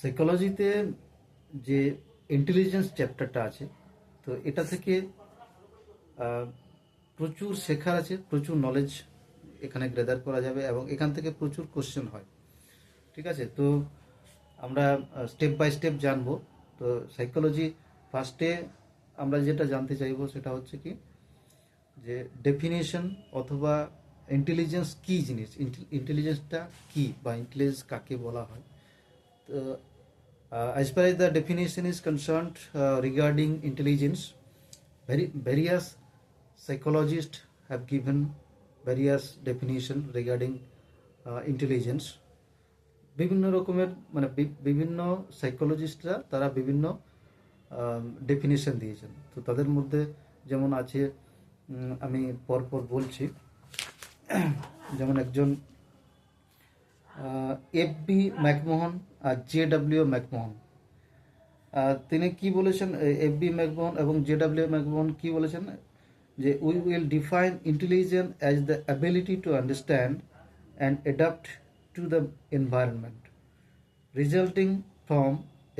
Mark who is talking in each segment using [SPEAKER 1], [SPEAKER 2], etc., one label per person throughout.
[SPEAKER 1] সাইকোলজিতে যে ইন্টেলিজেন্স চ্যাপ্টারটা আছে, তো এটা থেকে আহ, প্রচুর শেখার আছে, প্রচুর নলেজ এখানে গ্যাদার করা যাবে এবং এখান থেকে প্রচুর কোশ্চেন হয়। ঠিক আছে, তো আমরা স্টেপ বাই স্টেপ জানবো। তো সাইকোলজি ফার্স্টে আমরা যেটা জানতে চাইবো সেটা হচ্ছে কি, যে ডেফিনেশন অথবা ইন্টেলিজেন্স কি জিনিস, ইন্টেলিজেন্সটা কি বা ইন্টেলিজেন্স কাকে বলা হয়। তো as far as the definition is concerned regarding intelligence, various psychologists have given various definition regarding intelligence. বিভিন্ন রকমের মানে বিভিন্ন সাইকোলজিস্টরা তারা বিভিন্ন ডেফিনেশন দিয়েছেন। তো তাদের মধ্যে যেমন আছে, আমি পরপর বলছি। যেমন একজন এফ বি ম্যাকমোহন আর জে ম্যাকমোহন, তিনি কি বলেছেন, এফ বি ম্যাকমোহন এবং জে ম্যাকমোহন কি বলেছেন, যে we will define intelligence as the ability to understand and adapt to the environment resulting from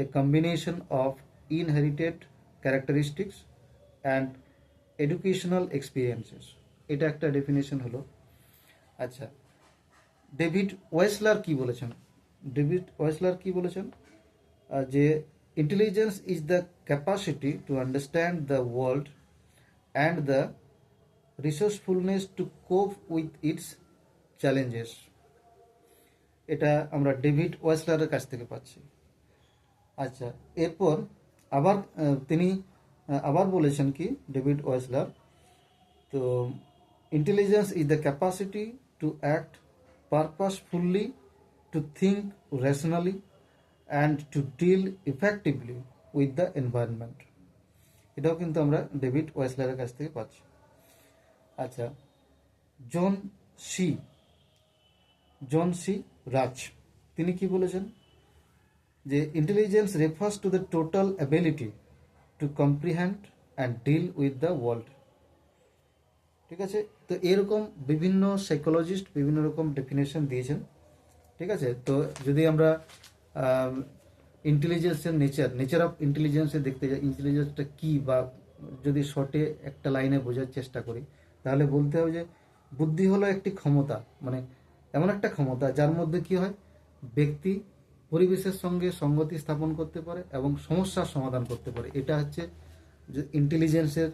[SPEAKER 1] a combination of inherited characteristics and educational experiences. এটা একটা definition হলো। আচ্ছা, ডেভিড ওয়েসলার কি বলেছেন? ডেভিড ওয়েসলার কি বলেছেন, যে intelligence is the capacity to understand the world and the resourcefulness to cope with its challenges. এটা আমরা ডেভিড ওয়েসলারের কাছ থেকে পাচ্ছি। আচ্ছা, এরপর আবার তিনি আবার বলেছেন কি, ডেভিড ওয়েসলার, তো intelligence is the capacity to act purposefully, to think rationally and to deal effectively with the environment. এটাও কিন্তু আমরা ডেভিড ওয়েসলারের কাছ থেকে পাচ্ছি। আচ্ছা, জন সি জন সি রাজ, তিনি কি বলেছেন, যে intelligence refers to the total ability to comprehend and deal with the world. ঠিক আছে, তো এরকম বিভিন্ন সাইকোলজিস্ট বিভিন্ন রকম ডেফিনেশন দিয়েছেন। ঠিক আছে, তো যদি আমরা ইন্টেলিজেন্সের নেচার অফ ইন্টেলিজেন্সে দেখতে যাই, ইন্টেলিজেন্সটা কী, বা যদি শর্টে একটা লাইনে বোঝার চেষ্টা করি, তাহলে বলতে হবে যে বুদ্ধি হলো একটি ক্ষমতা, মানে এমন একটা ক্ষমতা যার মধ্যে কি হয়, ব্যক্তি পরিবেশের সঙ্গে সঙ্গতি স্থাপন করতে পারে এবং সমস্যার সমাধান করতে পারে। এটা হচ্ছে যে ইন্টেলিজেন্সের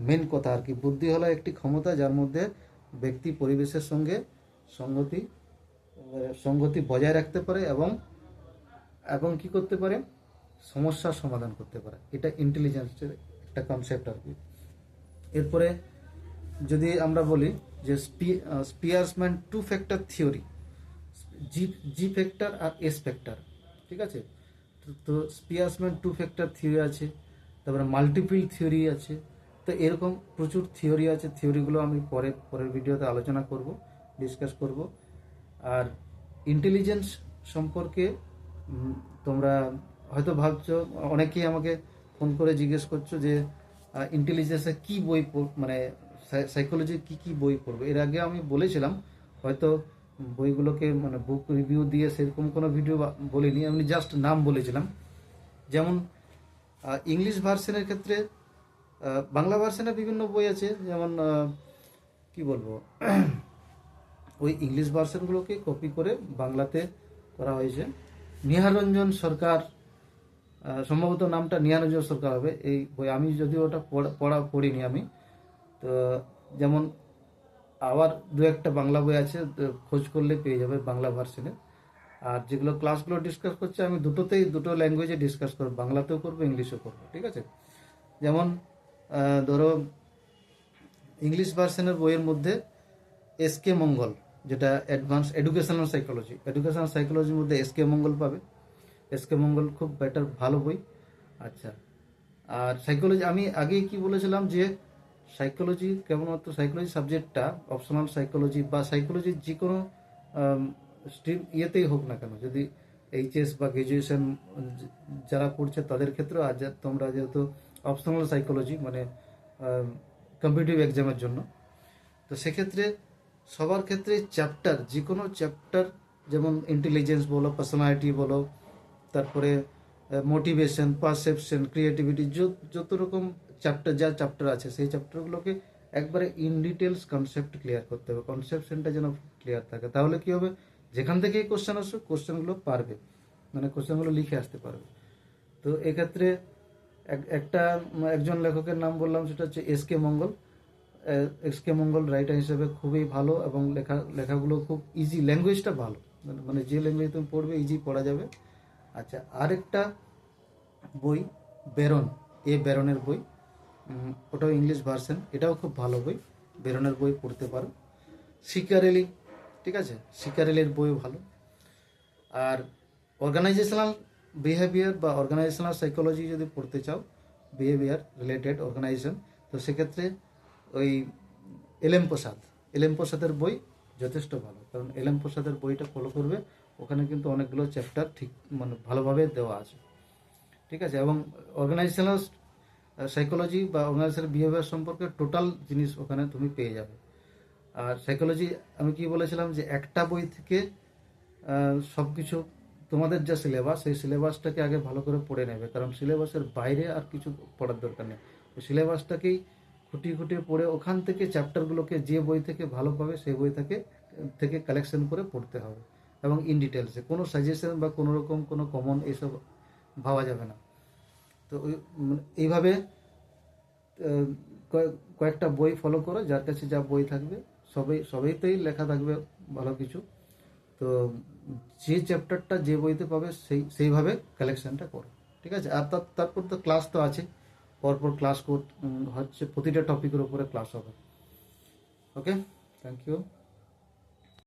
[SPEAKER 1] মেন কথা আর কি। বুদ্ধি হলো একটি ক্ষমতা যার মধ্যে ব্যক্তি পরিবেশের সঙ্গে সঙ্গতি সঙ্গতি বজায় রাখতে পারে এবং এবং কি করতে পারে, সমস্যার সমাধান করতে পারে। এটা ইন্টেলিজেন্সের একটা কনসেপ্ট আর কি। এরপরে যদি আমরা বলি যে স্পিয়ারম্যান টু ফ্যাক্টর থিওরি, জি জি ফ্যাক্টর আর এস ফ্যাক্টর। ঠিক আছে, তো স্পিয়ারম্যান টু ফ্যাক্টর থিওরি আছে, তারপরে মাল্টিপল থিওরি আছে। তো এরকম প্রচুর থিওরি আছে, থিওরিগুলো আমি পরের ভিডিওতে আলোচনা করব, ডিসকাস করব। আর ইন্টেলিজেন্স সম্পর্কে তোমরা হয়তো ভাবছো, অনেকেই আমাকে ফোন করে জিজ্ঞেস করছো যে ইন্টেলিজেন্সের কী বই মানে সাইকোলজির কী বই পড়বো। এর আগে আমি বলেছিলাম, হয়তো বইগুলোকে মানে বুক রিভিউ দিয়ে সেরকম কোনো ভিডিও বলিনি, আমি জাস্ট নাম বলেছিলাম। যেমন ইংলিশ ভার্সনের ক্ষেত্রে, বাংলা ভার্সনের বিভিন্ন বই আছে, যেমন কি বলবো, ওই ইংলিশ ভার্সনগুলোকে কপি করে বাংলাতে করা হয়েছে। নিহারঞ্জন সরকার, সম্ভবত নামটা নিহারঞ্জন সরকার হবে এই বই। আমি যদিও ওটা পড়িনি আমি। তো যেমন আবার দু একটা বাংলা বই আছে, খোঁজ করলে পেয়ে যাবে বাংলা ভার্সনে। আর যেগুলো ক্লাসগুলো ডিসকাস করছে, আমি দুটো ল্যাঙ্গুয়েজে ডিসকাস করবো, বাংলাতেও করবো, ইংলিশেও করবো। ঠিক আছে, যেমন ধরো ইংলিশ ভার্সনের বইয়ের মধ্যে এস.কে মঙ্গল, যেটা অ্যাডভান্স এডুকেশনাল সাইকোলজির মধ্যে এস.কে মঙ্গল পাবে। এস.কে মঙ্গল খুব বেটার, ভালো বই। আচ্ছা, আর সাইকোলজি আমি আগেই কি বলেছিলাম, যে সাইকোলজি কেবলমাত্র সাইকোলজি সাবজেক্টটা অপশনাল সাইকোলজি বা সাইকোলজির যে কোনো স্ট্রিম ইয়েতেই হোক না কেন, যদি এইচএস বা গ্রাজুয়েশন যারা পড়ছে তাদের ক্ষেত্রেও, আর তোমরা যেহেতু অপশনাল সাইকোলজি মানে কম্পিটিটিভ এক্সামের জন্য, তো সেক্ষেত্রে সবার ক্ষেত্রে চ্যাপ্টার, যে কোনো চ্যাপ্টার, যেমন ইন্টেলিজেন্স বলো, পার্সোনালিটি বলো, তারপরে মোটিভেশন, পারসেপশন, ক্রিয়েটিভিটি, যত রকম চ্যাপ্টার আছে সেই চ্যাপ্টারগুলোকে একবারে ইন ডিটেলস কনসেপ্ট ক্লিয়ার করতে হবে, কনসেপশনটা যেন ক্লিয়ার থাকে। তাহলে কি হবে, যেখান থেকেই কোশ্চেন আসুক কোশ্চেনগুলো পারবে, মানে কোশ্চেনগুলো লিখে আসতে পারবে। তো এক্ষেত্রে একজন লেখকের নাম বললাম, সেটা হচ্ছে এস কে মঙ্গল। এস কে মঙ্গল রাইটার হিসেবে খুবই ভালো, এবং লেখাগুলো খুব ইজি, ল্যাঙ্গুয়েজটা ভালো, মানে যে ল্যাঙ্গুয়েজ তুমি পড়বে ইজি পড়া যাবে। আচ্ছা, আরেকটা বই বেরন, বেরনের বই, ওটাও ইংলিশ ভার্সন, এটাও খুব ভালো বই, বেরনের বই পড়তে পারো। শিকারেলি, ঠিক আছে, শিকারেলির বই ভালো। আর অর্গানাইজেশনাল বিহেভিয়ার বা অর্গানাইজেশনাল সাইকোলজি যদি পড়তে চাও, বিহেভিয়ার রিলেটেড অর্গানাইজেশন, তো সেক্ষেত্রে ওই এল এম প্রসাদের বই যথেষ্ট ভালো, কারণ এল এম প্রসাদের বইটা ফলো করবে, ওখানে কিন্তু অনেকগুলো চ্যাপ্টার ঠিক মানে ভালোভাবে দেওয়া আছে, ঠিক আছে। এবং অর্গানাইজেশনাল সাইকোলজি বা অর্গানাইজেশনাল বিহেভিয়ার সম্পর্কে টোটাল জিনিস ওখানে তুমি পেয়ে যাবে। আর সাইকোলজি আমি কি বলেছিলাম, যে একটা বই থেকে সব কিছু, তোমাদের যা সিলেবাস সেই সিলেবাসটাকে আগে ভালো করে পড়ে নেবে, কারণ সিলেবাসের বাইরে আর কিছু পড়ার দরকার নেই। তো সিলেবাসটাকেই খুঁটিয়ে খুঁটিয়ে পড়ে ওখান থেকে চ্যাপ্টারগুলোকে যে বই থেকে ভালো পাবে সেই বই থেকে কালেকশন করে পড়তে হবে, এবং ইন ডিটেলসে কোনো সাজেশন বা কোনো রকম কোনো কমন এইসব ভাবা যাবে না। তো এইভাবে কয়েকটা বই ফলো করো, যার কাছে যা বই থাকবে সবাইতেই লেখা থাকবে ভালো কিছু। তো যে চ্যাপ্টারটা যে বইতে পাবে সেইভাবে কালেকশনটা করো, ঠিক আছে। আর তারপর তো ক্লাস তো আছে, পরপর ক্লাস হচ্ছে, প্রতিটা টপিকের উপরে ক্লাস হবে। ওকে, থ্যাংক ইউ।